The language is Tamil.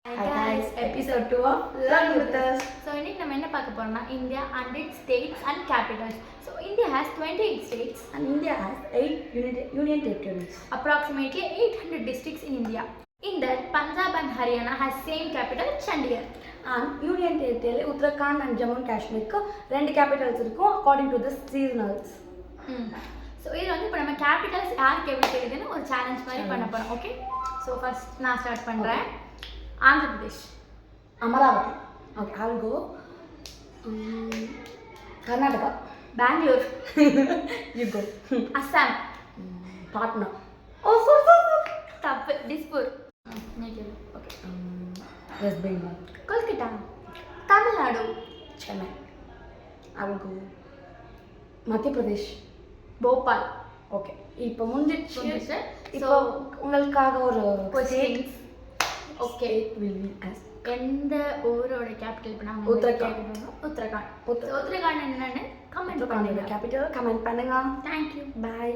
Hi guys, episode 2 of Learn with us. So இன்னைக்கு நம்ம என்ன பார்க்க போறோம்னா India and its states and capitals. So India has 28 states And India has 8 union territories. approximately 800 districts in India. In that Punjab and Haryana has same capital Chandigarh. And union territory Uttarakhand and Jammu and Kashmir க்கு ரெண்டு capitals இருக்கும் according to the seasonals. So இது வந்து இப்போ நம்ம கேபிட்டல்ஸ் யாருக்கு எப்படி தெரியுதுன்னு ஒரு சேலஞ்ச் மாதிரி பண்ண போகிறோம். ஓகே, ஸோ ஃபர்ஸ்ட் நான் ஸ்டார்ட் பண்ணுறேன். Andhra Pradesh, Amaravati. Okay, I'll go. Karnataka. Bangalore, You go. Assam, Patna. Oh super, தப்பு, Dispur, okay, West Bengal. Kolkata, Tamil Nadu, Chennai. I will go. Madhya Pradesh. Bhopal. Okay, இப்போ முடிஞ்சிடுச்சு. முடிஞ்சிடுச்சு. இப்போ உங்களுக்காக ஒரு questions. Okay, will be as எந்த ஊரோட கேபிட்டல் இப்போ நாங்கள் உத்தரகாண்ட். உத்தரகாண்ட் என்னன்னு கமெண்ட் Uttarakhand பண்ணுங்க. capital comment பண்ணுங்க. தேங்க்யூ. Bye.